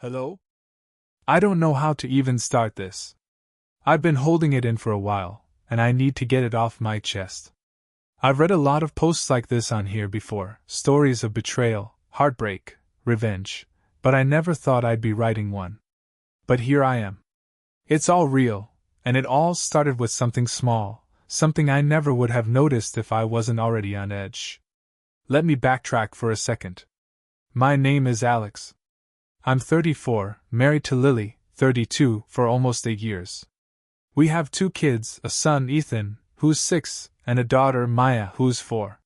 Hello? I don't know how to even start this. I've been holding it in for a while, and I need to get it off my chest. I've read a lot of posts like this on here before, stories of betrayal, heartbreak, revenge, but I never thought I'd be writing one. But here I am. It's all real, and it all started with something small, something I never would have noticed if I wasn't already on edge. Let me backtrack for a second. My name is Alex. I'm 34, married to Lily, 32, for almost 8 years. We have 2 kids, a son, Ethan, who's 6, and a daughter, Maya, who's 4.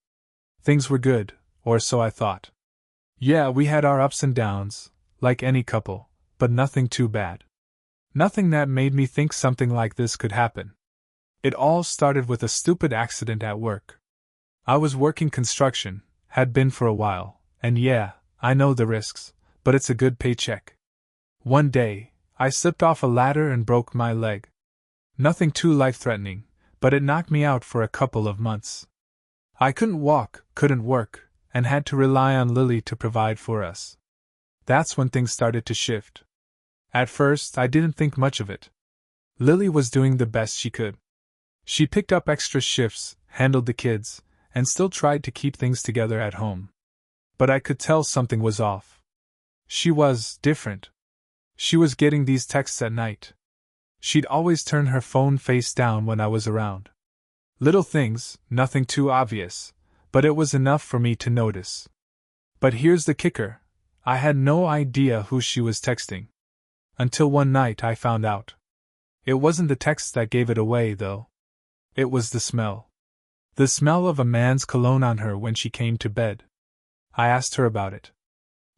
Things were good, or so I thought. Yeah, we had our ups and downs, like any couple, but nothing too bad. Nothing that made me think something like this could happen. It all started with a stupid accident at work. I was working construction, had been for a while, and yeah, I know the risks, but it's a good paycheck. One day, I slipped off a ladder and broke my leg. Nothing too life-threatening, but it knocked me out for a couple of months. I couldn't walk, couldn't work, and had to rely on Lily to provide for us. That's when things started to shift. At first, I didn't think much of it. Lily was doing the best she could. She picked up extra shifts, handled the kids, and still tried to keep things together at home. But I could tell something was off. She was different. She was getting these texts at night. She'd always turn her phone face down when I was around. Little things, nothing too obvious, but it was enough for me to notice. But here's the kicker. I had no idea who she was texting. Until one night I found out. It wasn't the text that gave it away, though. It was the smell. The smell of a man's cologne on her when she came to bed. I asked her about it.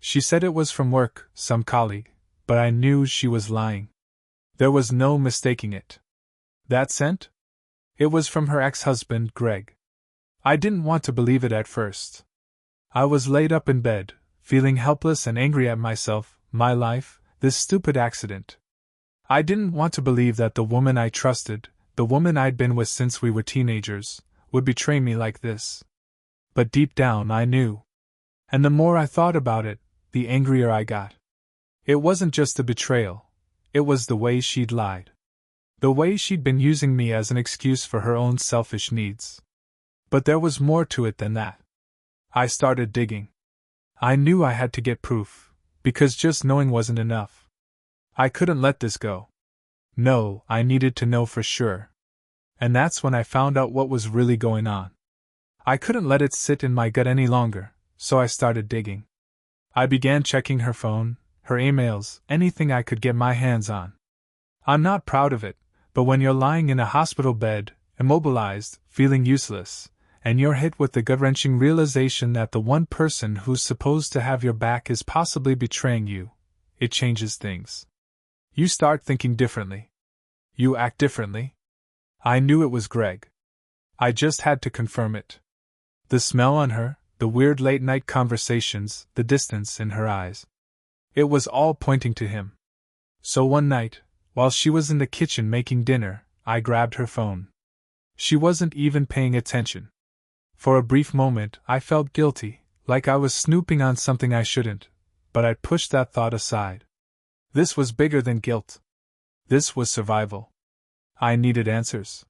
She said it was from work, some colleague, but I knew she was lying. There was no mistaking it. That scent? It was from her ex-husband, Greg. I didn't want to believe it at first. I was laid up in bed, feeling helpless and angry at myself, my life, this stupid accident. I didn't want to believe that the woman I trusted, the woman I'd been with since we were teenagers, would betray me like this. But deep down I knew. And the more I thought about it, the angrier I got. It wasn't just a betrayal. It was the way she'd lied. The way she'd been using me as an excuse for her own selfish needs. But there was more to it than that. I started digging. I knew I had to get proof, because just knowing wasn't enough. I couldn't let this go. No, I needed to know for sure. And that's when I found out what was really going on. I couldn't let it sit in my gut any longer, so I started digging. I began checking her phone, her emails, anything I could get my hands on. I'm not proud of it, but when you're lying in a hospital bed, immobilized, feeling useless, and you're hit with the gut-wrenching realization that the one person who's supposed to have your back is possibly betraying you, it changes things. You start thinking differently. You act differently. I knew it was Greg. I just had to confirm it. The smell on her, the weird late-night conversations, the distance in her eyes. It was all pointing to him. So one night, while she was in the kitchen making dinner, I grabbed her phone. She wasn't even paying attention. For a brief moment, I felt guilty, like I was snooping on something I shouldn't, but I pushed that thought aside. This was bigger than guilt. This was survival. I needed answers.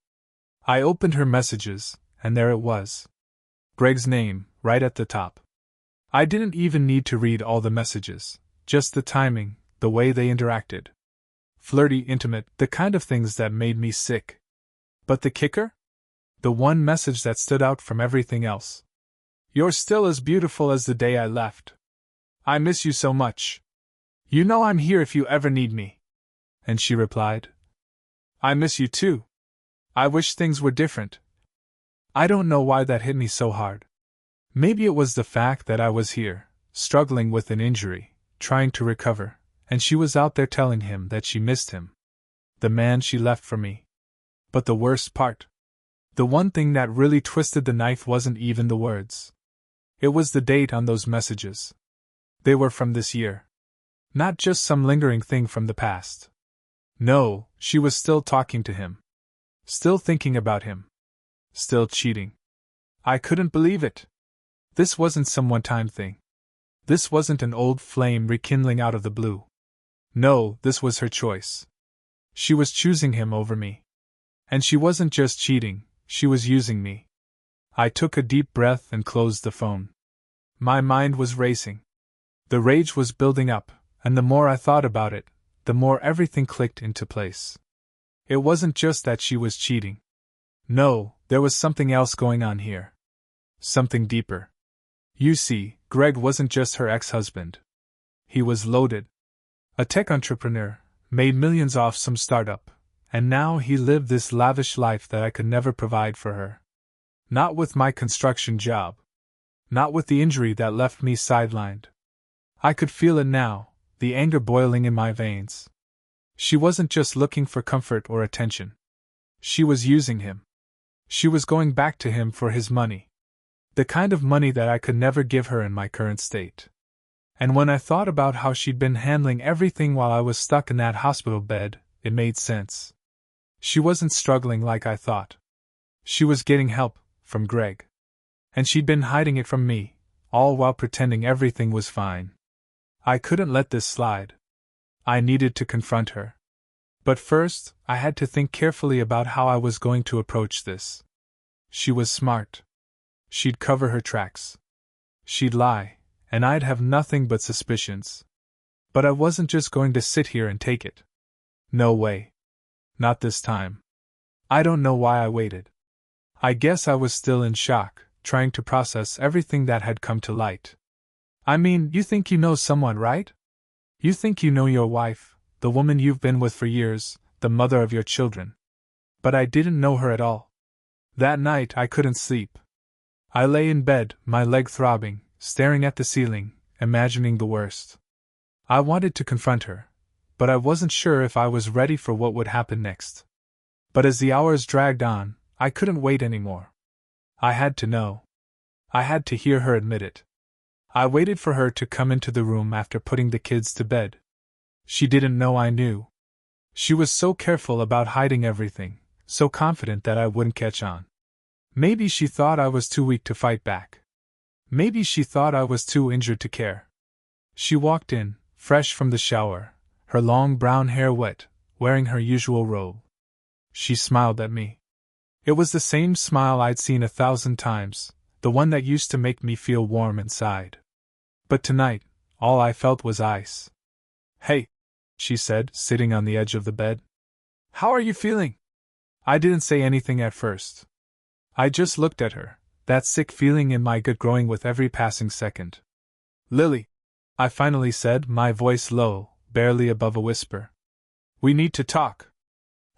I opened her messages, and there it was. Greg's name, right at the top. I didn't even need to read all the messages, just the timing, the way they interacted. Flirty, intimate, the kind of things that made me sick. But the kicker? The one message that stood out from everything else. You're still as beautiful as the day I left. I miss you so much. You know I'm here if you ever need me. And she replied, I miss you too. I wish things were different. I don't know why that hit me so hard. Maybe it was the fact that I was here, struggling with an injury, trying to recover, and she was out there telling him that she missed him. The man she left for me. But the worst part. The one thing that really twisted the knife wasn't even the words. It was the date on those messages. They were from this year. Not just some lingering thing from the past. No, she was still talking to him. Still thinking about him. Still cheating. I couldn't believe it. This wasn't some one-time thing. This wasn't an old flame rekindling out of the blue. No, this was her choice. She was choosing him over me. And she wasn't just cheating, she was using me. I took a deep breath and closed the phone. My mind was racing. The rage was building up, and the more I thought about it, the more everything clicked into place. It wasn't just that she was cheating. No, there was something else going on here. Something deeper. You see, Greg wasn't just her ex-husband. He was loaded. A tech entrepreneur, made millions off some startup, and now he lived this lavish life that I could never provide for her. Not with my construction job. Not with the injury that left me sidelined. I could feel it now, the anger boiling in my veins. She wasn't just looking for comfort or attention. She was using him. She was going back to him for his money. The kind of money that I could never give her in my current state. And when I thought about how she'd been handling everything while I was stuck in that hospital bed, it made sense. She wasn't struggling like I thought. She was getting help from Greg. And she'd been hiding it from me, all while pretending everything was fine. I couldn't let this slide. I needed to confront her. But first, I had to think carefully about how I was going to approach this. She was smart. She'd cover her tracks. She'd lie, and I'd have nothing but suspicions. But I wasn't just going to sit here and take it. No way. Not this time. I don't know why I waited. I guess I was still in shock, trying to process everything that had come to light. I mean, you think you know someone, right? You think you know your wife, the woman you've been with for years, the mother of your children. But I didn't know her at all. That night I couldn't sleep. I lay in bed, my leg throbbing, staring at the ceiling, imagining the worst. I wanted to confront her, but I wasn't sure if I was ready for what would happen next. But as the hours dragged on, I couldn't wait anymore. I had to know. I had to hear her admit it. I waited for her to come into the room after putting the kids to bed. She didn't know I knew. She was so careful about hiding everything, so confident that I wouldn't catch on. Maybe she thought I was too weak to fight back. Maybe she thought I was too injured to care. She walked in, fresh from the shower, her long brown hair wet, wearing her usual robe. She smiled at me. It was the same smile I'd seen 1,000 times, the one that used to make me feel warm inside. But tonight, all I felt was ice. "Hey," she said, sitting on the edge of the bed. "How are you feeling?" I didn't say anything at first. I just looked at her, that sick feeling in my gut growing with every passing second. "Lily," I finally said, my voice low, barely above a whisper. "We need to talk."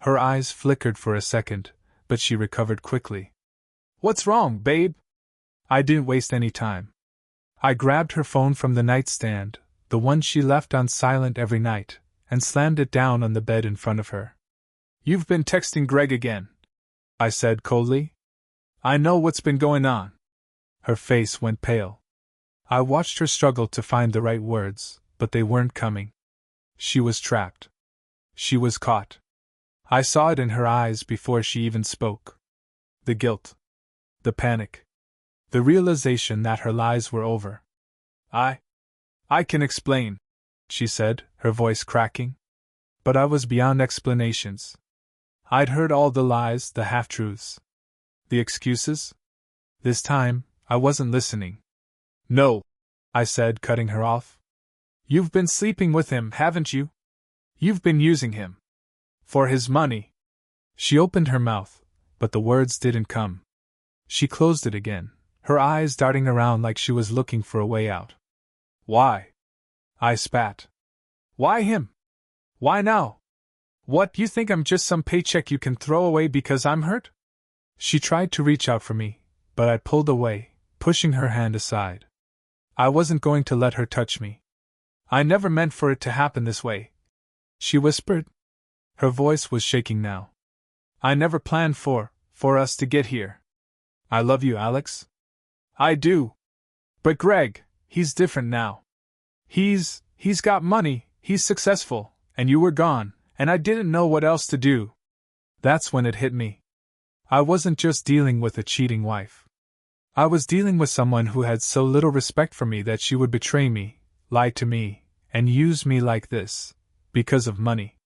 Her eyes flickered for a second, but she recovered quickly. "What's wrong, babe?" I didn't waste any time. I grabbed her phone from the nightstand, the one she left on silent every night, and slammed it down on the bed in front of her. "You've been texting Greg again," I said coldly. "I know what's been going on." Her face went pale. I watched her struggle to find the right words, but they weren't coming. She was trapped. She was caught. I saw it in her eyes before she even spoke. The guilt. The panic. The realization that her lies were over. I can explain," she said, her voice cracking. But I was beyond explanations. I'd heard all the lies, the half-truths. The excuses? This time, I wasn't listening. "No," I said, cutting her off. "You've been sleeping with him, haven't you? You've been using him. For his money." She opened her mouth, but the words didn't come. She closed it again, her eyes darting around like she was looking for a way out. "Why?" I spat. "Why him? Why now? What, you think I'm just some paycheck you can throw away because I'm hurt?" She tried to reach out for me, but I pulled away, pushing her hand aside. I wasn't going to let her touch me. "I never meant for it to happen this way," she whispered. Her voice was shaking now. "I never planned for us to get here. I love you, Alex. I do. But Greg, he's different now. He's got money, he's successful, and you were gone, and I didn't know what else to do." That's when it hit me. I wasn't just dealing with a cheating wife. I was dealing with someone who had so little respect for me that she would betray me, lie to me, and use me like this, Because of money.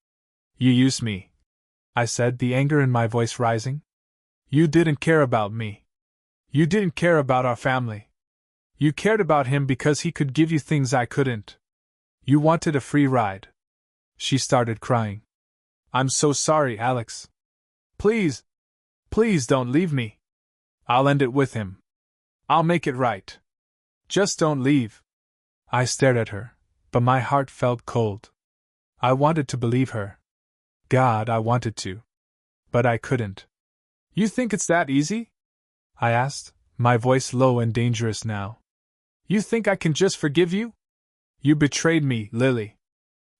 You used me, I said, the anger in my voice rising. You didn't care about me. You didn't care about our family. You cared about him because he could give you things I couldn't. You wanted a free ride. She started crying. I'm so sorry, Alex. Please don't leave me. I'll end it with him. I'll make it right. Just don't leave. I stared at her, but my heart felt cold. I wanted to believe her. God, I wanted to. But I couldn't. You think it's that easy? I asked, my voice low and dangerous now. You think I can just forgive you? You betrayed me, Lily.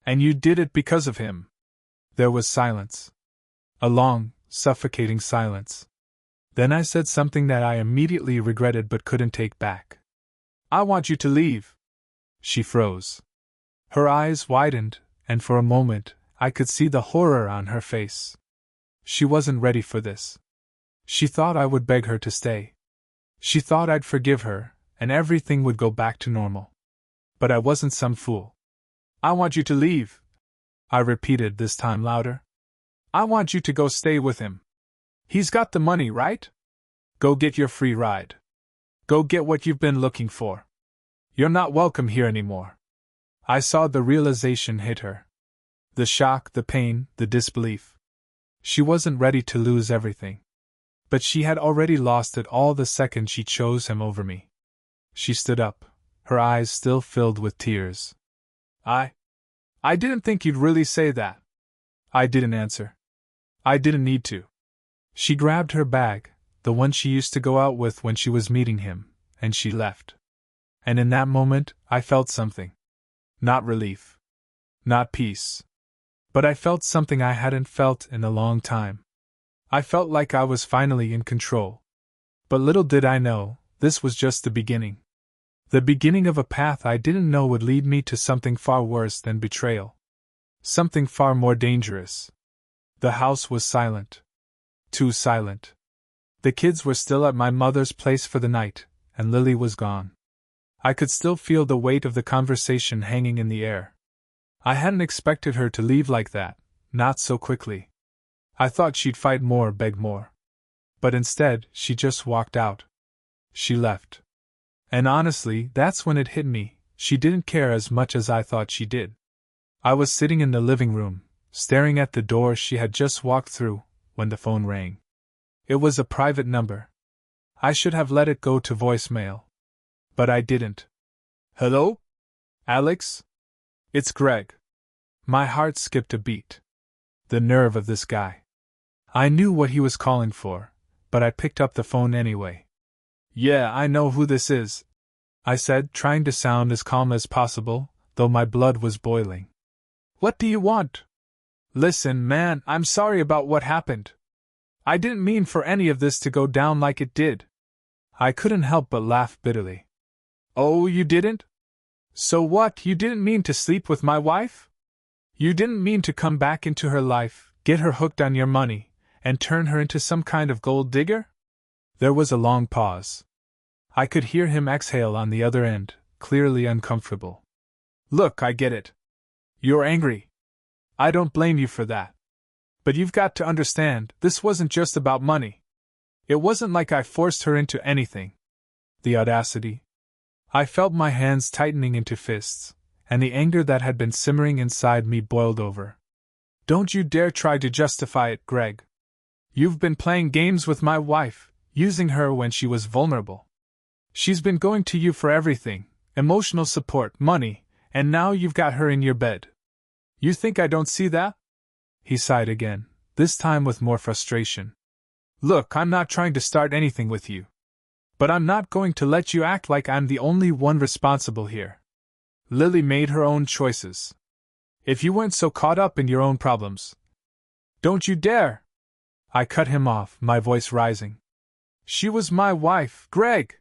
And you did it because of him. There was silence. A long, suffocating silence. Then I said something that I immediately regretted but couldn't take back. I want you to leave. She froze. Her eyes widened, and for a moment, I could see the horror on her face. She wasn't ready for this. She thought I would beg her to stay. She thought I'd forgive her, and everything would go back to normal. But I wasn't some fool. I want you to leave, I repeated, this time louder. I want you to go stay with him. He's got the money, right? Go get your free ride. Go get what you've been looking for. You're not welcome here anymore. I saw the realization hit her. The shock, the pain, the disbelief. She wasn't ready to lose everything. But she had already lost it all the second she chose him over me. She stood up, her eyes still filled with tears. I didn't think you'd really say that. I didn't answer. I didn't need to. She grabbed her bag, the one she used to go out with when she was meeting him, and she left. And in that moment, I felt something. Not relief. Not peace. But I felt something I hadn't felt in a long time. I felt like I was finally in control. But little did I know, this was just the beginning. The beginning of a path I didn't know would lead me to something far worse than betrayal. Something far more dangerous. The house was silent. Too silent. The kids were still at my mother's place for the night, and Lily was gone. I could still feel the weight of the conversation hanging in the air. I hadn't expected her to leave like that, not so quickly. I thought she'd fight more, beg more. But instead, she just walked out. She left. And honestly, that's when it hit me, she didn't care as much as I thought she did. I was sitting in the living room, staring at the door she had just walked through, when the phone rang. It was a private number. I should have let it go to voicemail. But I didn't. Hello? Alex? It's Greg. My heart skipped a beat. The nerve of this guy. I knew what he was calling for, but I picked up the phone anyway. Yeah, I know who this is, I said, trying to sound as calm as possible, though my blood was boiling. What do you want? Listen, man, I'm sorry about what happened. I didn't mean for any of this to go down like it did. I couldn't help but laugh bitterly. Oh, you didn't? So what, you didn't mean to sleep with my wife? You didn't mean to come back into her life, get her hooked on your money, and turn her into some kind of gold digger? There was a long pause. I could hear him exhale on the other end, clearly uncomfortable. Look, I get it. You're angry. I don't blame you for that. But you've got to understand, this wasn't just about money. It wasn't like I forced her into anything. The audacity. I felt my hands tightening into fists, and the anger that had been simmering inside me boiled over. Don't you dare try to justify it, Greg. You've been playing games with my wife, using her when she was vulnerable. She's been going to you for everything, emotional support, money, and now you've got her in your bed. You think I don't see that? He sighed again, this time with more frustration. Look, I'm not trying to start anything with you. But I'm not going to let you act like I'm the only one responsible here. Lily made her own choices. If you weren't so caught up in your own problems. Don't you dare! I cut him off, my voice rising. She was my wife, Greg.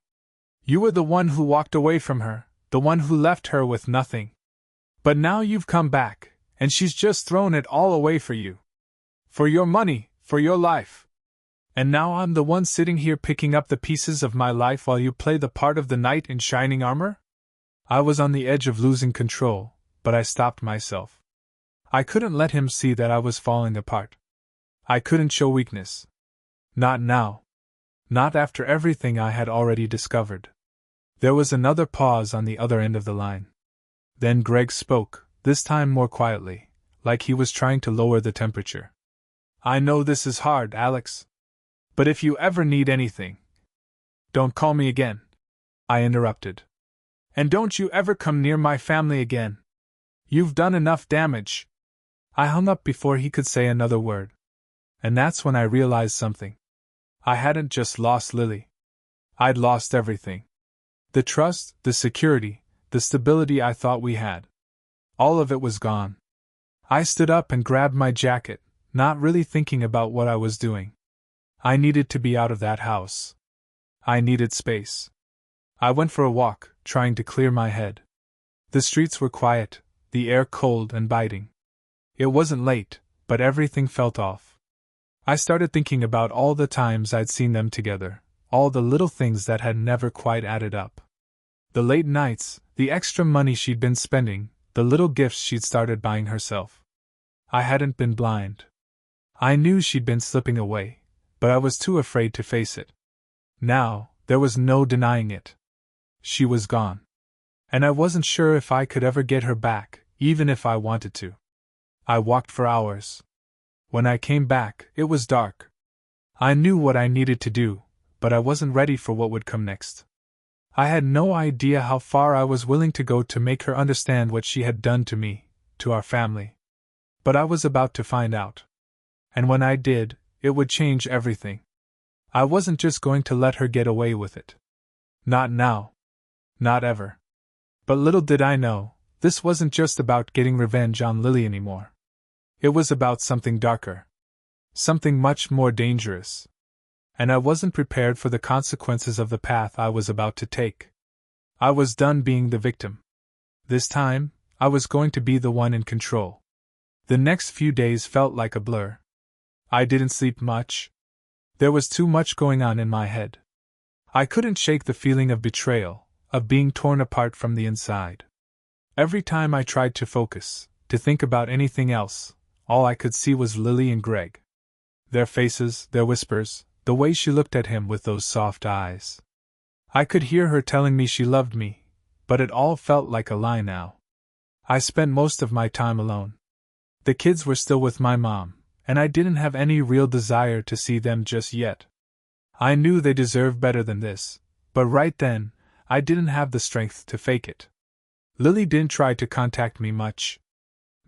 You were the one who walked away from her, the one who left her with nothing. But now you've come back, and she's just thrown it all away for you. For your money, for your life. And now I'm the one sitting here picking up the pieces of my life while you play the part of the knight in shining armor? I was on the edge of losing control, but I stopped myself. I couldn't let him see that I was falling apart. I couldn't show weakness. Not now. Not after everything I had already discovered. There was another pause on the other end of the line. Then Greg spoke, this time more quietly, like he was trying to lower the temperature. I know this is hard, Alex. But if you ever need anything, don't call me again, I interrupted. And don't you ever come near my family again. You've done enough damage. I hung up before he could say another word. And that's when I realized something. I hadn't just lost Lily. I'd lost everything. The trust, the security, the stability I thought we had. All of it was gone. I stood up and grabbed my jacket, not really thinking about what I was doing. I needed to be out of that house. I needed space. I went for a walk, trying to clear my head. The streets were quiet, the air cold and biting. It wasn't late, but everything felt off. I started thinking about all the times I'd seen them together, all the little things that had never quite added up. The late nights, the extra money she'd been spending, the little gifts she'd started buying herself. I hadn't been blind. I knew she'd been slipping away, but I was too afraid to face it. Now, there was no denying it. She was gone. And I wasn't sure if I could ever get her back, even if I wanted to. I walked for hours. When I came back, it was dark. I knew what I needed to do, but I wasn't ready for what would come next. I had no idea how far I was willing to go to make her understand what she had done to me, to our family. But I was about to find out. And when I did, it would change everything. I wasn't just going to let her get away with it. Not now. Not ever. But little did I know, this wasn't just about getting revenge on Lily anymore. It was about something darker. Something much more dangerous. And I wasn't prepared for the consequences of the path I was about to take. I was done being the victim. This time, I was going to be the one in control. The next few days felt like a blur. I didn't sleep much. There was too much going on in my head. I couldn't shake the feeling of betrayal, of being torn apart from the inside. Every time I tried to focus, to think about anything else, all I could see was Lily and Greg. Their faces, their whispers, the way she looked at him with those soft eyes. I could hear her telling me she loved me, but it all felt like a lie now. I spent most of my time alone. The kids were still with my mom, and I didn't have any real desire to see them just yet. I knew they deserved better than this, but right then, I didn't have the strength to fake it. Lily didn't try to contact me much.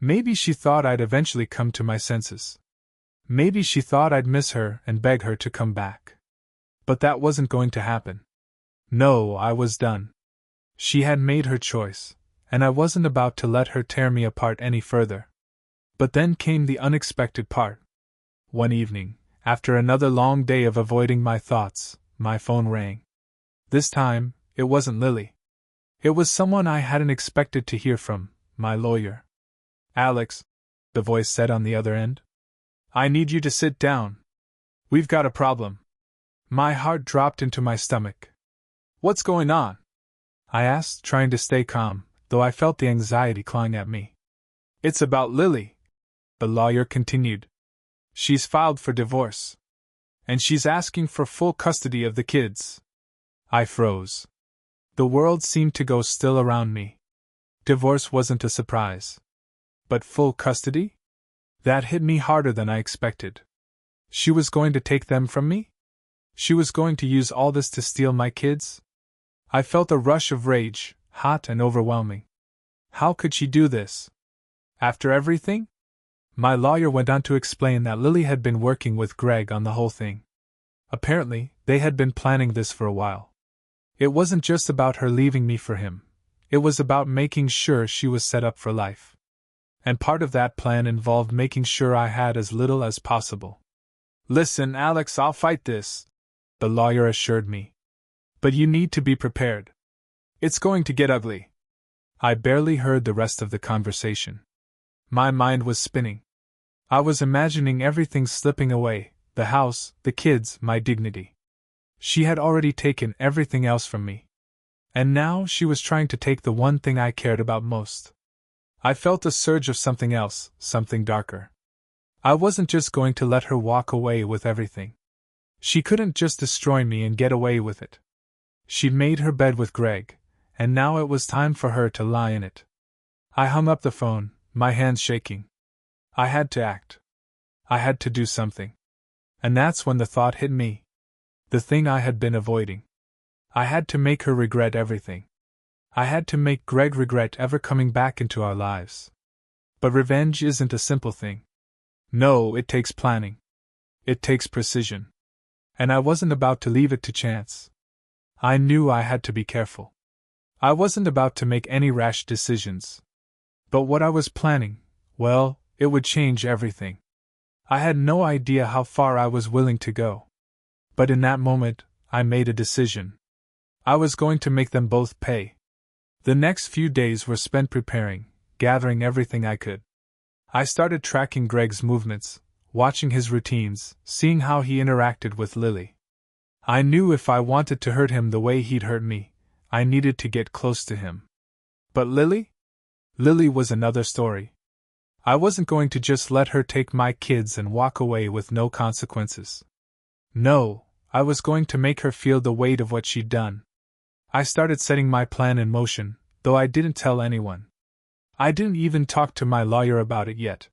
Maybe she thought I'd eventually come to my senses. Maybe she thought I'd miss her and beg her to come back. But that wasn't going to happen. No, I was done. She had made her choice, and I wasn't about to let her tear me apart any further. But then came the unexpected part. One evening, after another long day of avoiding my thoughts, my phone rang. This time, it wasn't Lily. It was someone I hadn't expected to hear from, my lawyer. Alex, the voice said on the other end. I need you to sit down. We've got a problem. My heart dropped into my stomach. What's going on? I asked, trying to stay calm, though I felt the anxiety clawing at me. It's about Lily, the lawyer continued. She's filed for divorce. And she's asking for full custody of the kids. I froze. The world seemed to go still around me. Divorce wasn't a surprise. But full custody? That hit me harder than I expected. She was going to take them from me? She was going to use all this to steal my kids? I felt a rush of rage, hot and overwhelming. How could she do this? After everything? My lawyer went on to explain that Lily had been working with Greg on the whole thing. Apparently, they had been planning this for a while. It wasn't just about her leaving me for him. It was about making sure she was set up for life. And part of that plan involved making sure I had as little as possible. Listen, Alex, I'll fight this, the lawyer assured me. But you need to be prepared. It's going to get ugly. I barely heard the rest of the conversation. My mind was spinning. I was imagining everything slipping away, the house, the kids, my dignity. She had already taken everything else from me. And now she was trying to take the one thing I cared about most. I felt a surge of something else, something darker. I wasn't just going to let her walk away with everything. She couldn't just destroy me and get away with it. She'd made her bed with Greg, and now it was time for her to lie in it. I hung up the phone, my hands shaking. I had to act. I had to do something. And that's when the thought hit me. The thing I had been avoiding. I had to make her regret everything. I had to make Greg regret ever coming back into our lives. But revenge isn't a simple thing. No, it takes planning. It takes precision. And I wasn't about to leave it to chance. I knew I had to be careful. I wasn't about to make any rash decisions. But what I was planning, well, it would change everything. I had no idea how far I was willing to go. But in that moment, I made a decision. I was going to make them both pay. The next few days were spent preparing, gathering everything I could. I started tracking Greg's movements, watching his routines, seeing how he interacted with Lily. I knew if I wanted to hurt him the way he'd hurt me, I needed to get close to him. But Lily? Lily was another story. I wasn't going to just let her take my kids and walk away with no consequences. No, I was going to make her feel the weight of what she'd done. I started setting my plan in motion, though I didn't tell anyone. I didn't even talk to my lawyer about it yet.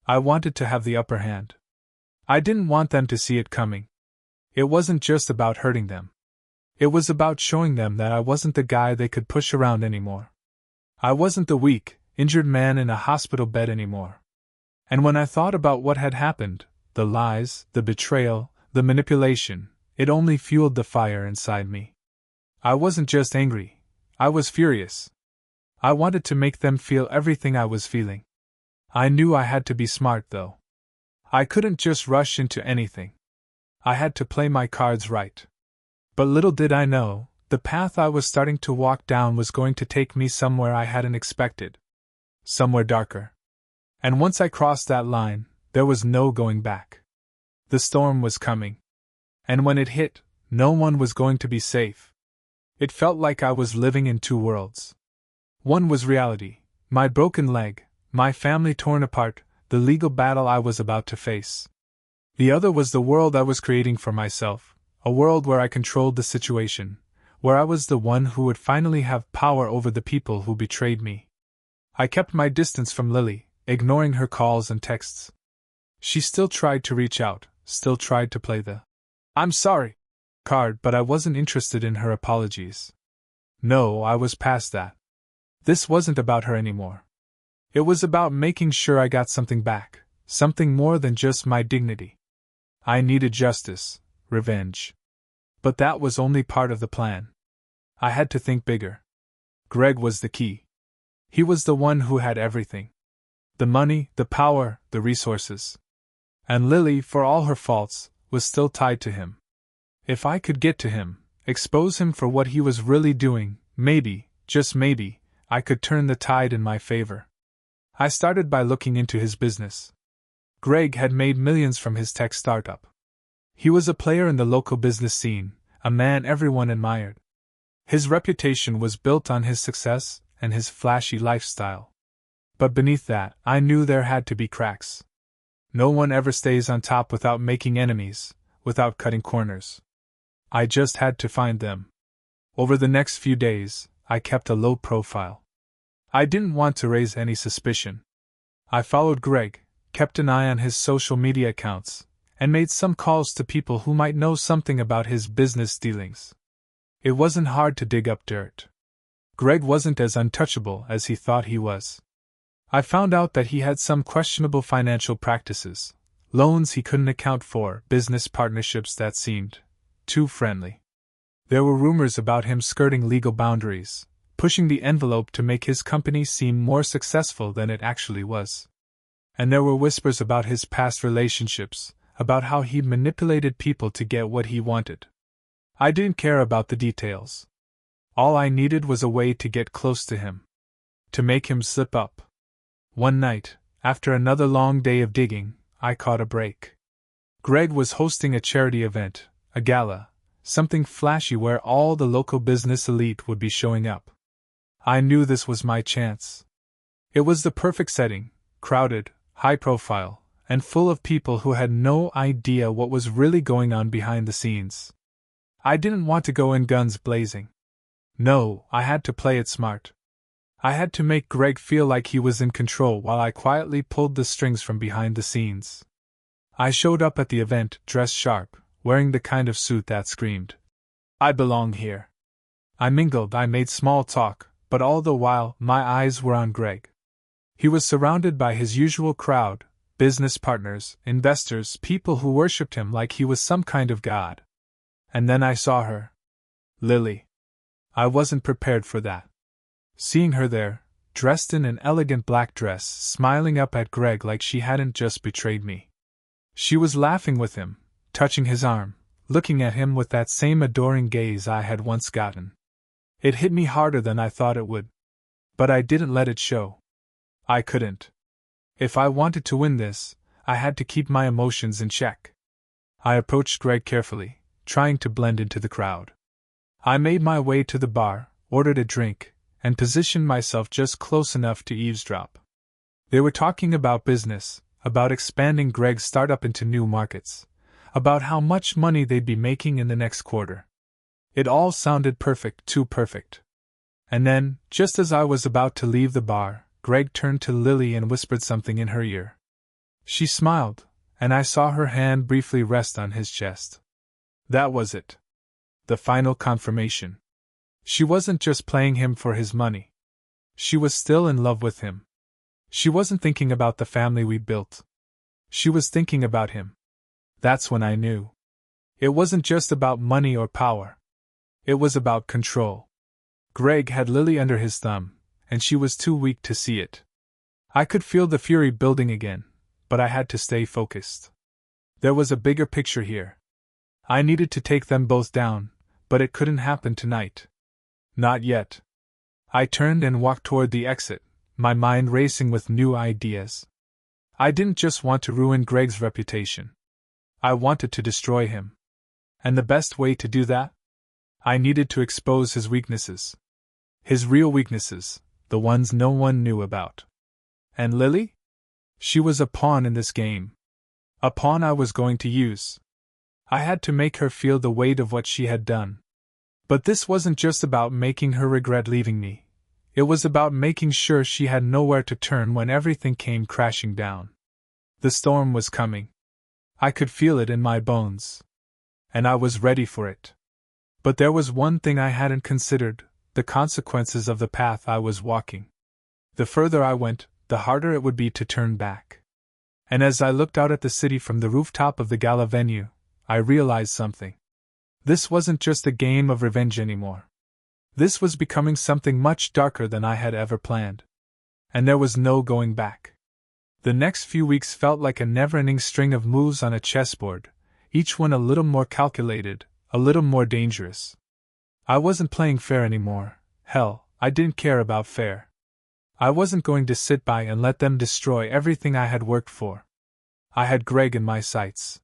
I wanted to have the upper hand. I didn't want them to see it coming. It wasn't just about hurting them. It was about showing them that I wasn't the guy they could push around anymore. I wasn't the weak, injured man in a hospital bed anymore. And when I thought about what had happened, the lies, the betrayal, the manipulation, it only fueled the fire inside me. I wasn't just angry. I was furious. I wanted to make them feel everything I was feeling. I knew I had to be smart, though. I couldn't just rush into anything. I had to play my cards right. But little did I know, the path I was starting to walk down was going to take me somewhere I hadn't expected. Somewhere darker. And once I crossed that line, there was no going back. The storm was coming. And when it hit, no one was going to be safe. It felt like I was living in two worlds. One was reality, my broken leg, my family torn apart, the legal battle I was about to face. The other was the world I was creating for myself, a world where I controlled the situation, where I was the one who would finally have power over the people who betrayed me. I kept my distance from Lily, ignoring her calls and texts. She still tried to reach out, still tried to play the "I'm sorry" card, but I wasn't interested in her apologies. No, I was past that. This wasn't about her anymore. It was about making sure I got something back, something more than just my dignity. I needed justice, revenge. But that was only part of the plan. I had to think bigger. Greg was the key. He was the one who had everything. The money, the power, the resources. And Lily, for all her faults, was still tied to him. If I could get to him, expose him for what he was really doing, maybe, just maybe, I could turn the tide in my favor. I started by looking into his business. Greg had made millions from his tech startup. He was a player in the local business scene, a man everyone admired. His reputation was built on his success and his flashy lifestyle. But beneath that, I knew there had to be cracks. No one ever stays on top without making enemies, without cutting corners. I just had to find them. Over the next few days, I kept a low profile. I didn't want to raise any suspicion. I followed Greg, kept an eye on his social media accounts, and made some calls to people who might know something about his business dealings. It wasn't hard to dig up dirt. Greg wasn't as untouchable as he thought he was. I found out that he had some questionable financial practices, loans he couldn't account for, business partnerships that seemed too friendly. There were rumors about him skirting legal boundaries, pushing the envelope to make his company seem more successful than it actually was. And there were whispers about his past relationships, about how he manipulated people to get what he wanted. I didn't care about the details. All I needed was a way to get close to him. To make him slip up. One night, after another long day of digging, I caught a break. Greg was hosting a charity event, a gala, something flashy where all the local business elite would be showing up. I knew this was my chance. It was the perfect setting, crowded, high profile, and full of people who had no idea what was really going on behind the scenes. I didn't want to go in guns blazing. No, I had to play it smart. I had to make Greg feel like he was in control while I quietly pulled the strings from behind the scenes. I showed up at the event, dressed sharp, wearing the kind of suit that screamed, "I belong here." I mingled, I made small talk, but all the while my eyes were on Greg. He was surrounded by his usual crowd, business partners, investors, people who worshipped him like he was some kind of god. And then I saw her. Lily. I wasn't prepared for that. Seeing her there, dressed in an elegant black dress, smiling up at Greg like she hadn't just betrayed me. She was laughing with him, touching his arm, looking at him with that same adoring gaze I had once gotten. It hit me harder than I thought it would. But I didn't let it show. I couldn't. If I wanted to win this, I had to keep my emotions in check. I approached Greg carefully, trying to blend into the crowd. I made my way to the bar, ordered a drink, and positioned myself just close enough to eavesdrop. They were talking about business, about expanding Greg's startup into new markets, about how much money they'd be making in the next quarter. It all sounded perfect, too perfect. And then, just as I was about to leave the bar, Greg turned to Lily and whispered something in her ear. She smiled, and I saw her hand briefly rest on his chest. That was it. The final confirmation. She wasn't just playing him for his money. She was still in love with him. She wasn't thinking about the family we built. She was thinking about him. That's when I knew. It wasn't just about money or power. It was about control. Greg had Lily under his thumb, and she was too weak to see it. I could feel the fury building again, but I had to stay focused. There was a bigger picture here. I needed to take them both down, but it couldn't happen tonight. Not yet. I turned and walked toward the exit, my mind racing with new ideas. I didn't just want to ruin Greg's reputation. I wanted to destroy him. And the best way to do that? I needed to expose his weaknesses. His real weaknesses, the ones no one knew about. And Lily? She was a pawn in this game. A pawn I was going to use. I had to make her feel the weight of what she had done. But this wasn't just about making her regret leaving me. It was about making sure she had nowhere to turn when everything came crashing down. The storm was coming. I could feel it in my bones. And I was ready for it. But there was one thing I hadn't considered, the consequences of the path I was walking. The further I went, the harder it would be to turn back. And as I looked out at the city from the rooftop of the gala venue, I realized something. This wasn't just a game of revenge anymore. This was becoming something much darker than I had ever planned. And there was no going back. The next few weeks felt like a never-ending string of moves on a chessboard, each one a little more calculated, a little more dangerous. I wasn't playing fair anymore. Hell, I didn't care about fair. I wasn't going to sit by and let them destroy everything I had worked for. I had Greg in my sights.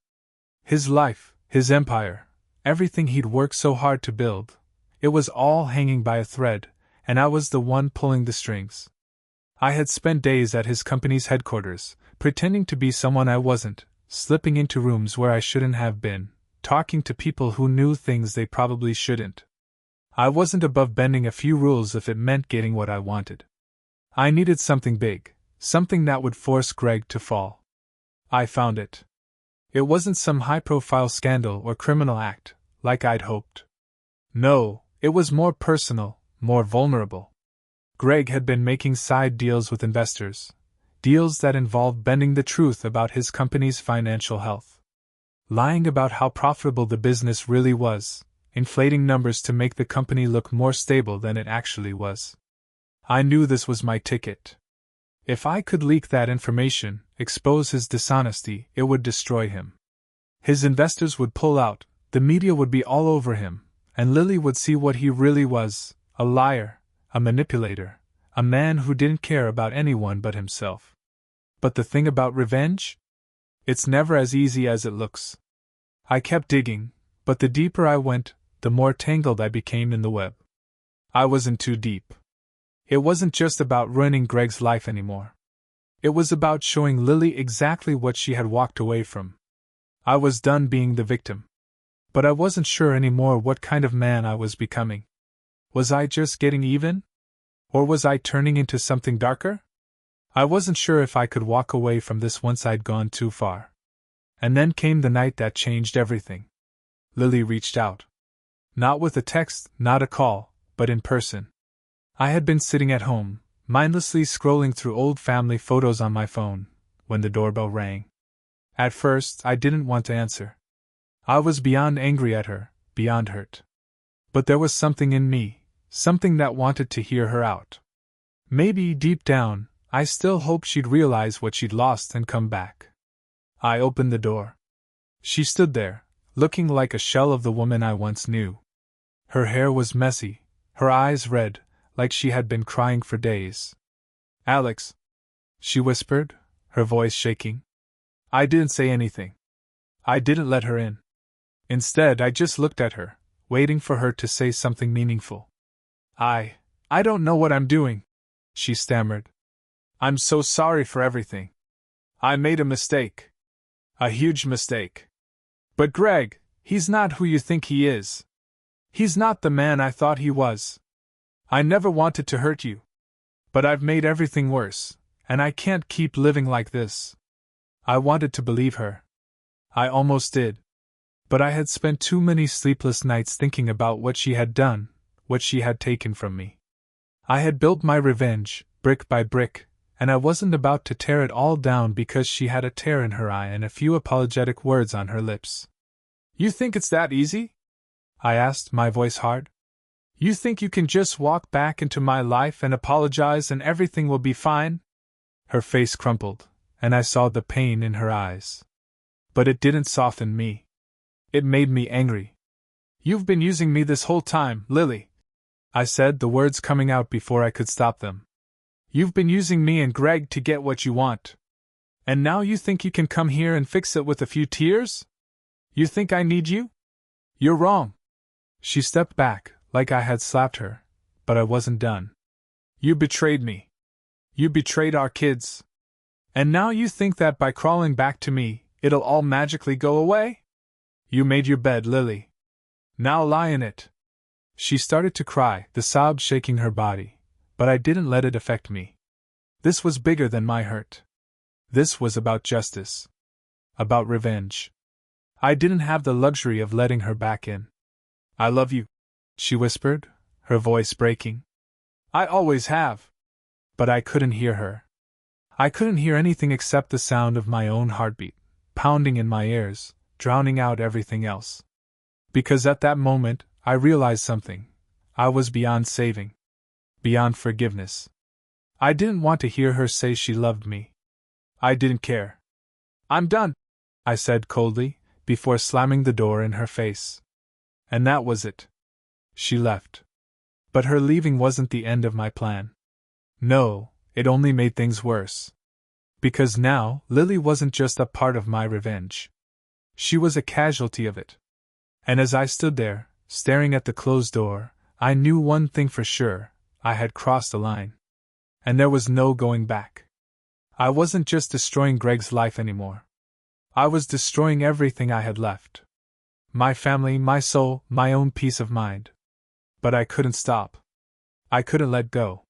His life, his empire, everything he'd worked so hard to build. It was all hanging by a thread, and I was the one pulling the strings. I had spent days at his company's headquarters, pretending to be someone I wasn't, slipping into rooms where I shouldn't have been, talking to people who knew things they probably shouldn't. I wasn't above bending a few rules if it meant getting what I wanted. I needed something big, something that would force Greg to fall. I found it. It wasn't some high-profile scandal or criminal act, like I'd hoped. No, it was more personal, more vulnerable. Greg had been making side deals with investors, deals that involved bending the truth about his company's financial health. Lying about how profitable the business really was, inflating numbers to make the company look more stable than it actually was. I knew this was my ticket. If I could leak that information, expose his dishonesty, it would destroy him. His investors would pull out, the media would be all over him, and Lily would see what he really was, a liar, a manipulator, a man who didn't care about anyone but himself. But the thing about revenge? It's never as easy as it looks. I kept digging, but the deeper I went, the more tangled I became in the web. I wasn't too deep. It wasn't just about ruining Greg's life anymore. It was about showing Lily exactly what she had walked away from. I was done being the victim. But I wasn't sure anymore what kind of man I was becoming. Was I just getting even? Or was I turning into something darker? I wasn't sure if I could walk away from this once I'd gone too far. And then came the night that changed everything. Lily reached out. Not with a text, not a call, but in person. I had been sitting at home, mindlessly scrolling through old family photos on my phone, when the doorbell rang. At first, I didn't want to answer. I was beyond angry at her, beyond hurt. But there was something in me, something that wanted to hear her out. Maybe, deep down, I still hoped she'd realize what she'd lost and come back. I opened the door. She stood there, looking like a shell of the woman I once knew. Her hair was messy, her eyes red, like she had been crying for days. "Alex," she whispered, her voice shaking. I didn't say anything. I didn't let her in. Instead, I just looked at her, waiting for her to say something meaningful. I don't know what I'm doing," she stammered. "I'm so sorry for everything. I made a mistake. A huge mistake. But Greg, he's not who you think he is. He's not the man I thought he was. I never wanted to hurt you. But I've made everything worse, and I can't keep living like this." I wanted to believe her. I almost did. But I had spent too many sleepless nights thinking about what she had done, what she had taken from me. I had built my revenge, brick by brick, and I wasn't about to tear it all down because she had a tear in her eye and a few apologetic words on her lips. "You think it's that easy?" I asked, my voice hard. "You think you can just walk back into my life and apologize and everything will be fine?" Her face crumpled, and I saw the pain in her eyes. But it didn't soften me. It made me angry. "You've been using me this whole time, Lily," I said, the words coming out before I could stop them. "You've been using me and Greg to get what you want. And now you think you can come here and fix it with a few tears? You think I need you? You're wrong." She stepped back, like I had slapped her, but I wasn't done. "You betrayed me. You betrayed our kids. And now you think that by crawling back to me, it'll all magically go away? You made your bed, Lily. Now lie in it." She started to cry, the sobs shaking her body, but I didn't let it affect me. This was bigger than my hurt. This was about justice. About revenge. I didn't have the luxury of letting her back in. "I love you," she whispered, her voice breaking. "I always have." But I couldn't hear her. I couldn't hear anything except the sound of my own heartbeat, pounding in my ears, drowning out everything else. Because at that moment, I realized something. I was beyond saving. Beyond forgiveness. I didn't want to hear her say she loved me. I didn't care. "I'm done," I said coldly, before slamming the door in her face. And that was it. She left. But her leaving wasn't the end of my plan. No, it only made things worse. Because now, Lily wasn't just a part of my revenge. She was a casualty of it. And as I stood there, staring at the closed door, I knew one thing for sure: I had crossed a line. And there was no going back. I wasn't just destroying Greg's life anymore. I was destroying everything I had left. My family, my soul, my own peace of mind. But I couldn't stop. I couldn't let go.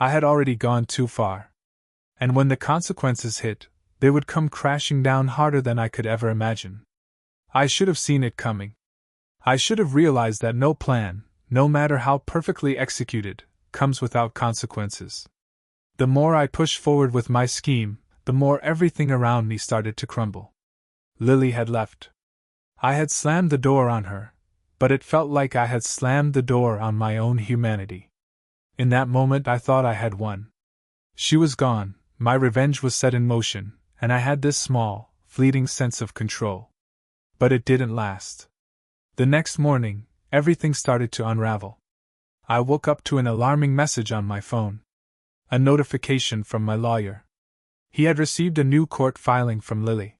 I had already gone too far. And when the consequences hit, they would come crashing down harder than I could ever imagine. I should have seen it coming. I should have realized that no plan, no matter how perfectly executed, comes without consequences. The more I pushed forward with my scheme, the more everything around me started to crumble. Lily had left. I had slammed the door on her, but it felt like I had slammed the door on my own humanity. In that moment I thought I had won. She was gone, my revenge was set in motion, and I had this small, fleeting sense of control. But it didn't last. The next morning, everything started to unravel. I woke up to an alarming message on my phone. A notification from my lawyer. He had received a new court filing from Lily.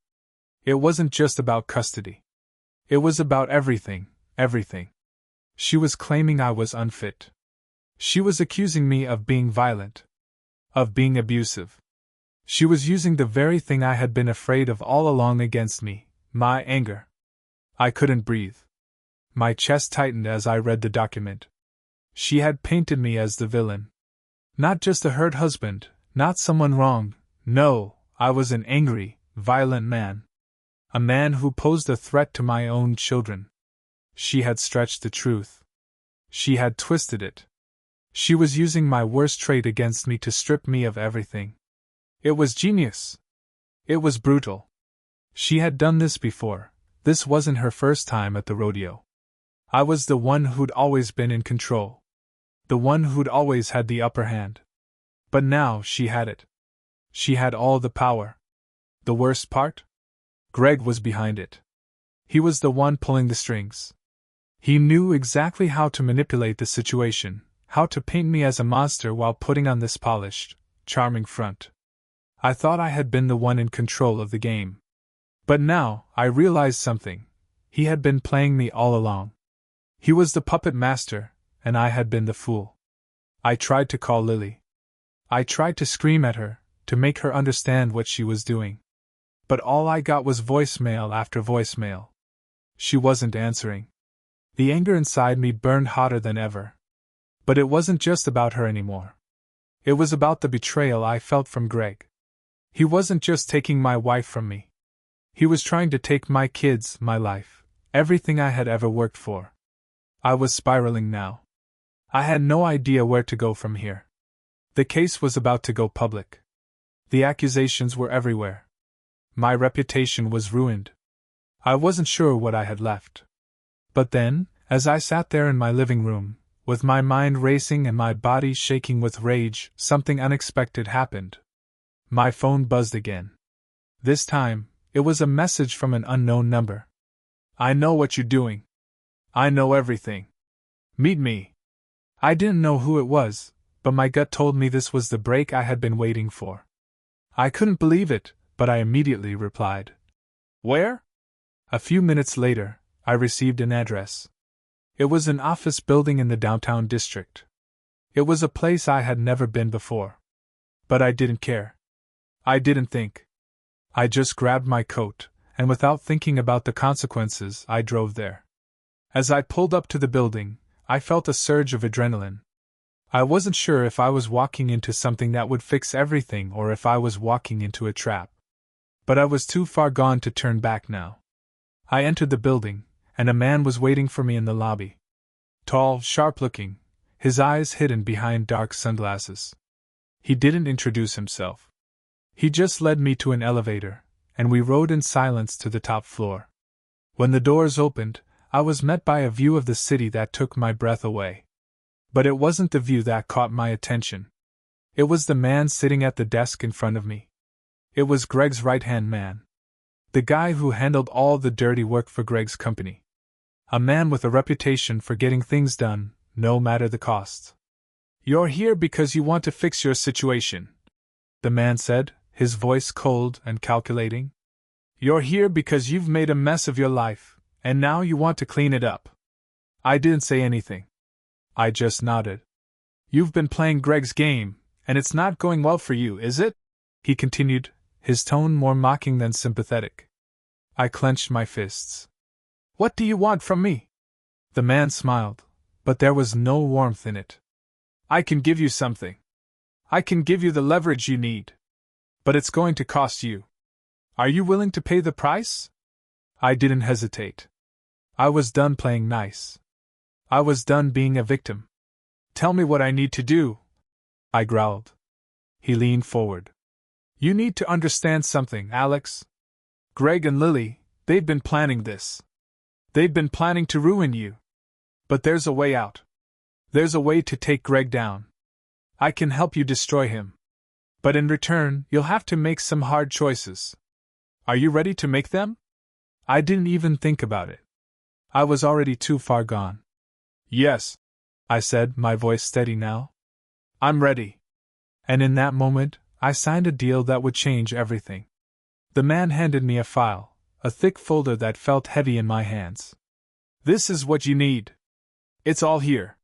It wasn't just about custody. It was about everything, everything. She was claiming I was unfit. She was accusing me of being violent, of being abusive. She was using the very thing I had been afraid of all along against me, my anger. I couldn't breathe. My chest tightened as I read the document. She had painted me as the villain. Not just a hurt husband, not someone wronged. No, I was an angry, violent man. A man who posed a threat to my own children. She had stretched the truth. She had twisted it. She was using my worst trait against me to strip me of everything. It was genius. It was brutal. She had done this before. This wasn't her first time at the rodeo. I was the one who'd always been in control. The one who'd always had the upper hand. But now she had it. She had all the power. The worst part? Greg was behind it. He was the one pulling the strings. He knew exactly how to manipulate the situation, how to paint me as a monster while putting on this polished, charming front. I thought I had been the one in control of the game. But now, I realized something. He had been playing me all along. He was the puppet master, and I had been the fool. I tried to call Lily. I tried to scream at her, to make her understand what she was doing. But all I got was voicemail after voicemail. She wasn't answering. The anger inside me burned hotter than ever. But it wasn't just about her anymore. It was about the betrayal I felt from Greg. He wasn't just taking my wife from me. He was trying to take my kids, my life, everything I had ever worked for. I was spiraling now. I had no idea where to go from here. The case was about to go public. The accusations were everywhere. My reputation was ruined. I wasn't sure what I had left. But then, as I sat there in my living room, with my mind racing and my body shaking with rage, something unexpected happened. My phone buzzed again. This time, it was a message from an unknown number. I know what you're doing. I know everything. Meet me. I didn't know who it was, but my gut told me this was the break I had been waiting for. I couldn't believe it, but I immediately replied. Where? A few minutes later, I received an address. It was an office building in the downtown district. It was a place I had never been before. But I didn't care. I didn't think. I just grabbed my coat, and without thinking about the consequences, I drove there. As I pulled up to the building, I felt a surge of adrenaline. I wasn't sure if I was walking into something that would fix everything or if I was walking into a trap. But I was too far gone to turn back now. I entered the building, and a man was waiting for me in the lobby. Tall, sharp-looking, his eyes hidden behind dark sunglasses. He didn't introduce himself. He just led me to an elevator, and we rode in silence to the top floor. When the doors opened, I was met by a view of the city that took my breath away. But it wasn't the view that caught my attention. It was the man sitting at the desk in front of me. It was Greg's right-hand man. The guy who handled all the dirty work for Greg's company. A man with a reputation for getting things done, no matter the cost. You're here because you want to fix your situation, the man said, his voice cold and calculating. You're here because you've made a mess of your life, and now you want to clean it up. I didn't say anything. I just nodded. You've been playing Greg's game, and it's not going well for you, is it? He continued, his tone more mocking than sympathetic. I clenched my fists. What do you want from me? The man smiled, but there was no warmth in it. I can give you something. I can give you the leverage you need. But it's going to cost you. Are you willing to pay the price? I didn't hesitate. I was done playing nice. I was done being a victim. Tell me what I need to do, I growled. He leaned forward. You need to understand something, Alex. Greg and Lily, they've been planning this. They've been planning to ruin you. But there's a way out. There's a way to take Greg down. I can help you destroy him. But in return, you'll have to make some hard choices. Are you ready to make them? I didn't even think about it. I was already too far gone. Yes, I said, my voice steady now. I'm ready. And in that moment, I signed a deal that would change everything. The man handed me a file, a thick folder that felt heavy in my hands. This is what you need. It's all here.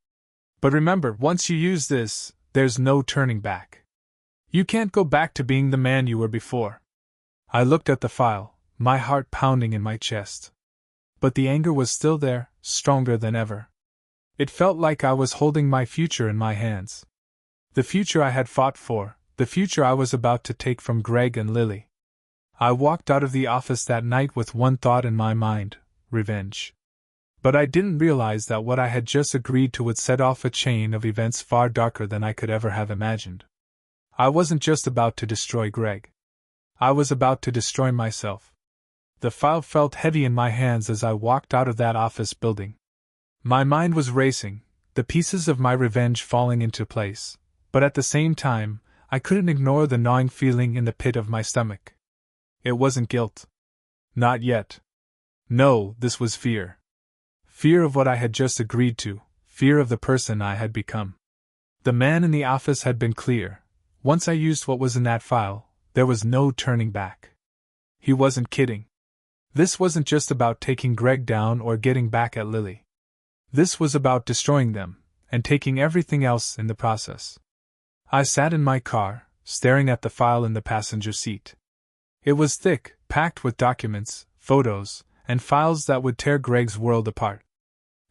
But remember, once you use this, there's no turning back. You can't go back to being the man you were before. I looked at the file, my heart pounding in my chest. But the anger was still there, stronger than ever. It felt like I was holding my future in my hands. The future I had fought for, the future I was about to take from Greg and Lily. I walked out of the office that night with one thought in my mind: revenge. But I didn't realize that what I had just agreed to would set off a chain of events far darker than I could ever have imagined. I wasn't just about to destroy Greg. I was about to destroy myself. The file felt heavy in my hands as I walked out of that office building. My mind was racing, the pieces of my revenge falling into place, but at the same time, I couldn't ignore the gnawing feeling in the pit of my stomach. It wasn't guilt. Not yet. No, this was fear. Fear of what I had just agreed to, fear of the person I had become. The man in the office had been clear. Once I used what was in that file, there was no turning back. He wasn't kidding. This wasn't just about taking Greg down or getting back at Lily. This was about destroying them, and taking everything else in the process. I sat in my car, staring at the file in the passenger seat. It was thick, packed with documents, photos, and files that would tear Greg's world apart.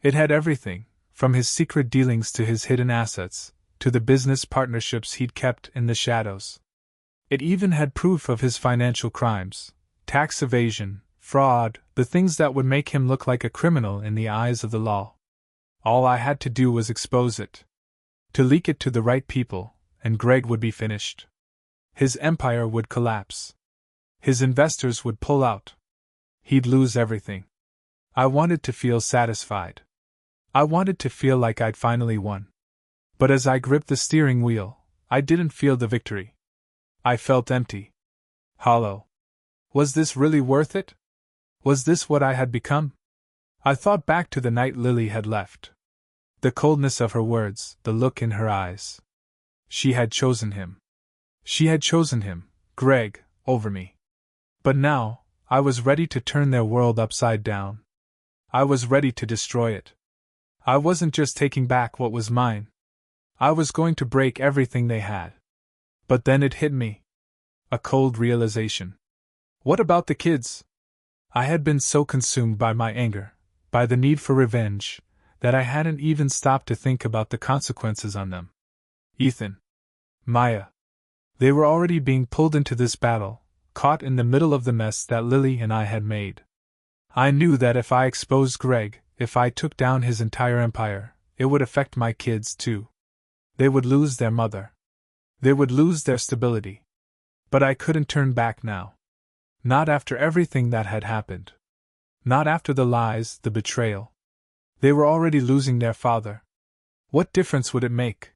It had everything, from his secret dealings to his hidden assets, to the business partnerships he'd kept in the shadows. It even had proof of his financial crimes, tax evasion, fraud, the things that would make him look like a criminal in the eyes of the law. All I had to do was expose it. To leak it to the right people, and Greg would be finished. His empire would collapse. His investors would pull out. He'd lose everything. I wanted to feel satisfied. I wanted to feel like I'd finally won. But as I gripped the steering wheel, I didn't feel the victory. I felt empty. Hollow. Was this really worth it? Was this what I had become? I thought back to the night Lily had left. The coldness of her words, the look in her eyes. She had chosen him. She had chosen him, Greg, over me. But now, I was ready to turn their world upside down. I was ready to destroy it. I wasn't just taking back what was mine. I was going to break everything they had. But then it hit me. A cold realization. What about the kids? I had been so consumed by my anger, by the need for revenge, that I hadn't even stopped to think about the consequences on them. Ethan. Maya. They were already being pulled into this battle, caught in the middle of the mess that Lily and I had made. I knew that if I exposed Greg, if I took down his entire empire, it would affect my kids too. They would lose their mother. They would lose their stability. But I couldn't turn back now. Not after everything that had happened. Not after the lies, the betrayal. They were already losing their father. What difference would it make?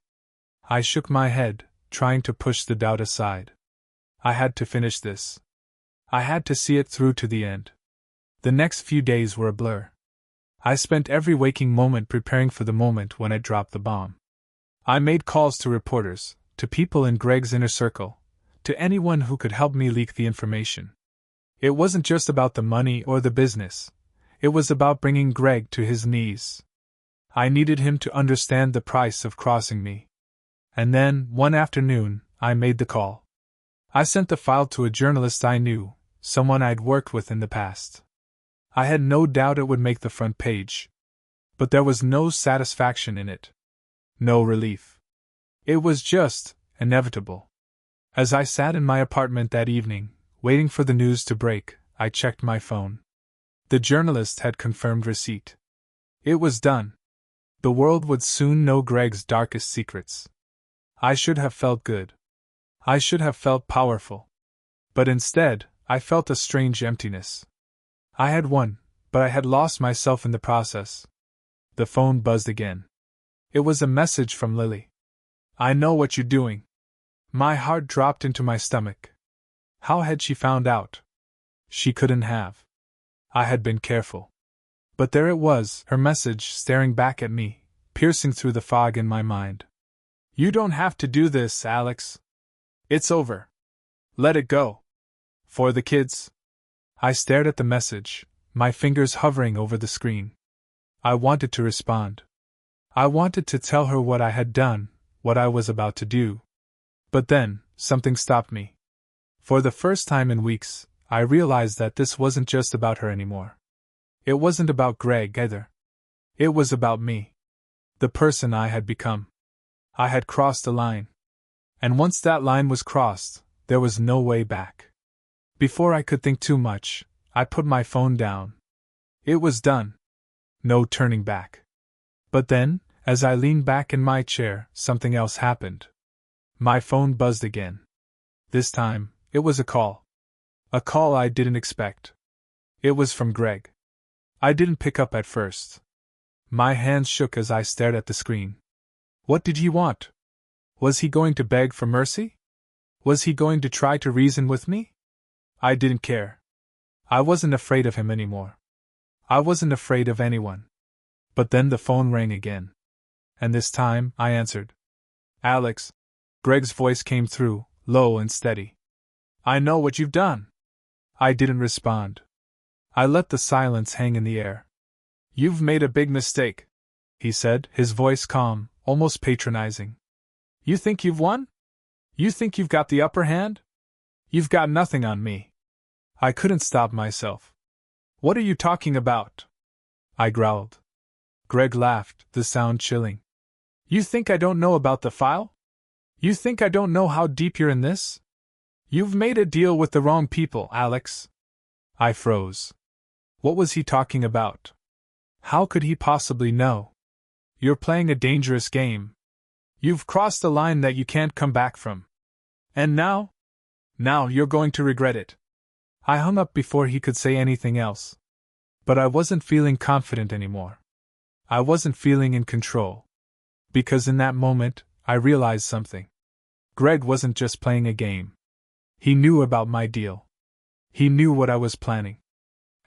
I shook my head, trying to push the doubt aside. I had to finish this. I had to see it through to the end. The next few days were a blur. I spent every waking moment preparing for the moment when I dropped the bomb. I made calls to reporters, to people in Greg's inner circle, to anyone who could help me leak the information. It wasn't just about the money or the business. It was about bringing Greg to his knees. I needed him to understand the price of crossing me. And then, one afternoon, I made the call. I sent the file to a journalist I knew, someone I'd worked with in the past. I had no doubt it would make the front page. But there was no satisfaction in it. No relief. It was just inevitable. As I sat in my apartment that evening, waiting for the news to break, I checked my phone. The journalist had confirmed receipt. It was done. The world would soon know Greg's darkest secrets. I should have felt good. I should have felt powerful. But instead, I felt a strange emptiness. I had won, but I had lost myself in the process. The phone buzzed again. It was a message from Lily. I know what you're doing. My heart dropped into my stomach. How had she found out? She couldn't have. I had been careful. But there it was, her message staring back at me, piercing through the fog in my mind. You don't have to do this, Alex. It's over. Let it go. For the kids. I stared at the message, my fingers hovering over the screen. I wanted to respond. I wanted to tell her what I had done, what I was about to do. But then, something stopped me. For the first time in weeks, I realized that this wasn't just about her anymore. It wasn't about Greg either. It was about me. The person I had become. I had crossed a line. And once that line was crossed, there was no way back. Before I could think too much, I put my phone down. It was done. No turning back. But then, as I leaned back in my chair, something else happened. My phone buzzed again. This time, it was a call. A call I didn't expect. It was from Greg. I didn't pick up at first. My hands shook as I stared at the screen. What did he want? Was he going to beg for mercy? Was he going to try to reason with me? I didn't care. I wasn't afraid of him anymore. I wasn't afraid of anyone. But then the phone rang again. And this time, I answered. Alex. Greg's voice came through, low and steady. I know what you've done. I didn't respond. I let the silence hang in the air. You've made a big mistake, he said, his voice calm, almost patronizing. You think you've won? You think you've got the upper hand? You've got nothing on me. I couldn't stop myself. What are you talking about? I growled. Greg laughed, the sound chilling. You think I don't know about the file? You think I don't know how deep you're in this? You've made a deal with the wrong people, Alex. I froze. What was he talking about? How could he possibly know? You're playing a dangerous game. You've crossed a line that you can't come back from. And now? Now you're going to regret it. I hung up before he could say anything else. But I wasn't feeling confident anymore. I wasn't feeling in control. Because in that moment, I realized something. Greg wasn't just playing a game. He knew about my deal. He knew what I was planning.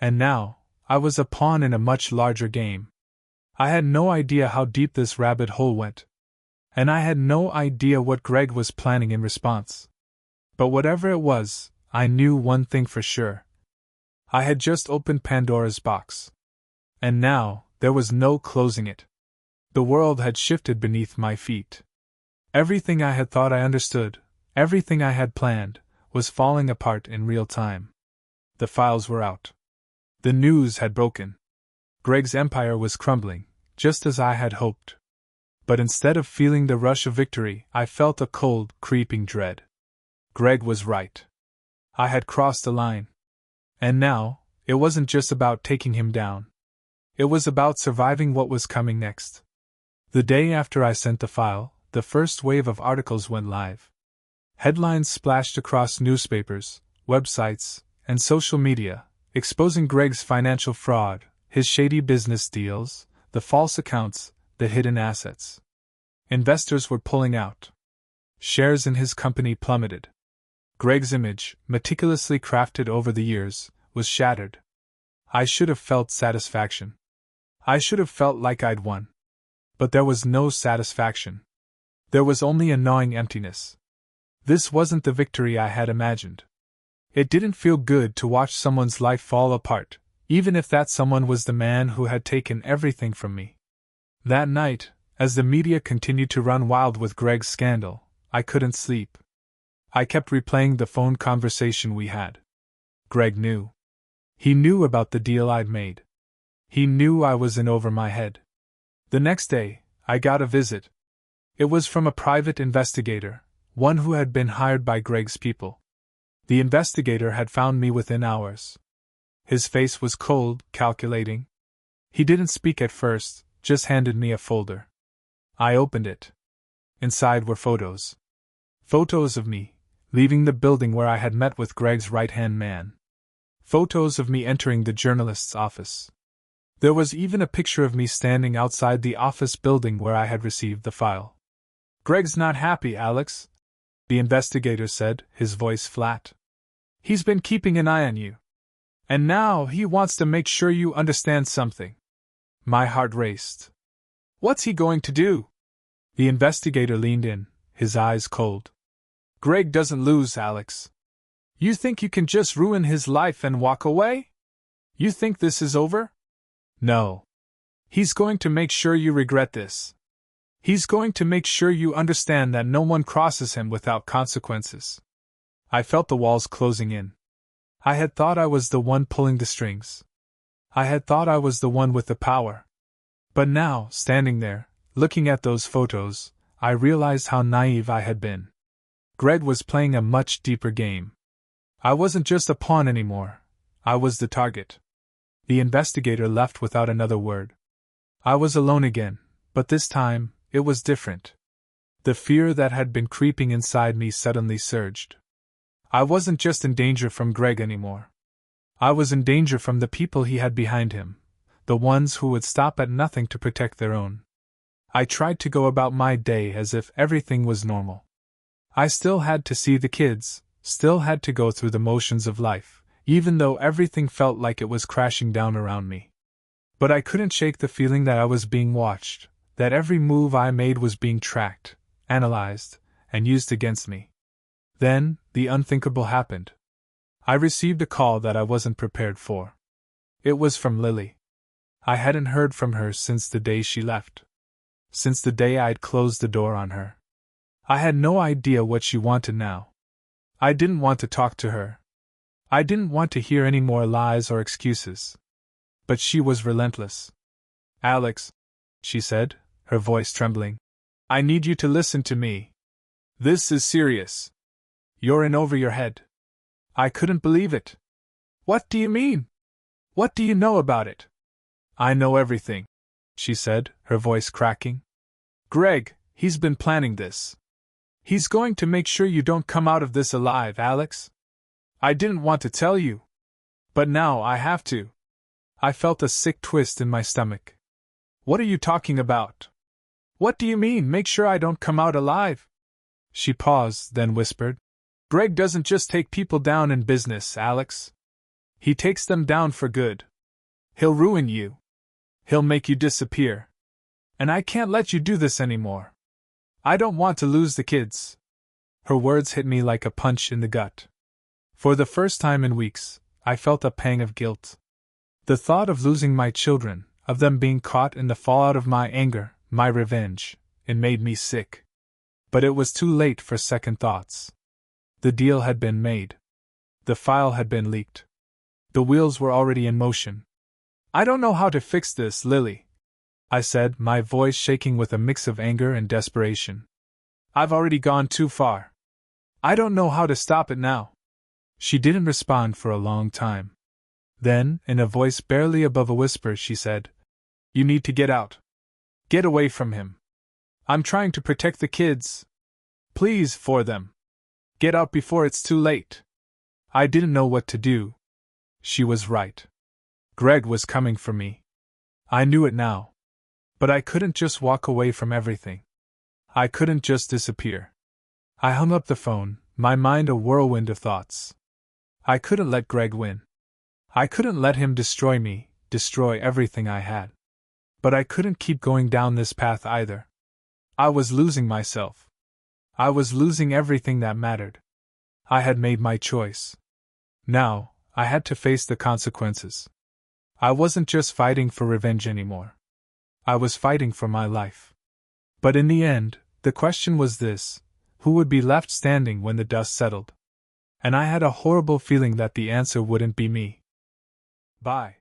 And now, I was a pawn in a much larger game. I had no idea how deep this rabbit hole went. And I had no idea what Greg was planning in response. But whatever it was, I knew one thing for sure. I had just opened Pandora's box. And now, there was no closing it. The world had shifted beneath my feet. Everything I had thought I understood, everything I had planned, was falling apart in real time. The files were out. The news had broken. Greg's empire was crumbling, just as I had hoped. But instead of feeling the rush of victory, I felt a cold, creeping dread. Greg was right. I had crossed a line. And now, it wasn't just about taking him down. It was about surviving what was coming next. The day after I sent the file, the first wave of articles went live. Headlines splashed across newspapers, websites, and social media, exposing Greg's financial fraud, his shady business deals, the false accounts, the hidden assets. Investors were pulling out. Shares in his company plummeted. Greg's image, meticulously crafted over the years, was shattered. I should have felt satisfaction. I should have felt like I'd won. But there was no satisfaction. There was only a gnawing emptiness. This wasn't the victory I had imagined. It didn't feel good to watch someone's life fall apart, even if that someone was the man who had taken everything from me. That night, as the media continued to run wild with Greg's scandal, I couldn't sleep. I kept replaying the phone conversation we had. Greg knew. He knew about the deal I'd made. He knew I was in over my head. The next day, I got a visit. It was from a private investigator, one who had been hired by Greg's people. The investigator had found me within hours. His face was cold, calculating. He didn't speak at first, just handed me a folder. I opened it. Inside were photos. Photos of me, leaving the building where I had met with Greg's right-hand man. Photos of me entering the journalist's office. There was even a picture of me standing outside the office building where I had received the file. Greg's not happy, Alex, the investigator said, his voice flat. He's been keeping an eye on you. And now he wants to make sure you understand something. My heart raced. What's he going to do? The investigator leaned in, his eyes cold. Greg doesn't lose, Alex. You think you can just ruin his life and walk away? You think this is over? No. He's going to make sure you regret this. He's going to make sure you understand that no one crosses him without consequences. I felt the walls closing in. I had thought I was the one pulling the strings. I had thought I was the one with the power. But now, standing there, looking at those photos, I realized how naive I had been. Greg was playing a much deeper game. I wasn't just a pawn anymore. I was the target. The investigator left without another word. I was alone again, but this time, it was different. The fear that had been creeping inside me suddenly surged. I wasn't just in danger from Greg anymore. I was in danger from the people he had behind him, the ones who would stop at nothing to protect their own. I tried to go about my day as if everything was normal. I still had to see the kids, still had to go through the motions of life, even though everything felt like it was crashing down around me. But I couldn't shake the feeling that I was being watched, that every move I made was being tracked, analyzed, and used against me. Then, the unthinkable happened. I received a call that I wasn't prepared for. It was from Lily. I hadn't heard from her since the day she left. Since the day I'd closed the door on her. I had no idea what she wanted now. I didn't want to talk to her. I didn't want to hear any more lies or excuses. But she was relentless. "Alex," she said, her voice trembling, "I need you to listen to me. This is serious. You're in over your head." I couldn't believe it. "What do you mean? What do you know about it?" "I know everything," she said, her voice cracking. "Greg, he's been planning this. He's going to make sure you don't come out of this alive, Alex. I didn't want to tell you. But now I have to." I felt a sick twist in my stomach. "What are you talking about? What do you mean, make sure I don't come out alive?" She paused, then whispered, "Greg doesn't just take people down in business, Alex. He takes them down for good. He'll ruin you. He'll make you disappear. And I can't let you do this anymore. I don't want to lose the kids." Her words hit me like a punch in the gut. For the first time in weeks, I felt a pang of guilt. The thought of losing my children, of them being caught in the fallout of my anger, my revenge, it made me sick. But it was too late for second thoughts. The deal had been made. The file had been leaked. The wheels were already in motion. "I don't know how to fix this, Lily," I said, my voice shaking with a mix of anger and desperation. "I've already gone too far. I don't know how to stop it now." She didn't respond for a long time. Then, in a voice barely above a whisper, she said, "You need to get out. Get away from him. I'm trying to protect the kids. Please, for them. Get out before it's too late." I didn't know what to do. She was right. Greg was coming for me. I knew it now. But I couldn't just walk away from everything. I couldn't just disappear. I hung up the phone, my mind a whirlwind of thoughts. I couldn't let Greg win. I couldn't let him destroy me, destroy everything I had. But I couldn't keep going down this path either. I was losing myself. I was losing everything that mattered. I had made my choice. Now, I had to face the consequences. I wasn't just fighting for revenge anymore. I was fighting for my life. But in the end, the question was this: who would be left standing when the dust settled? And I had a horrible feeling that the answer wouldn't be me. Bye.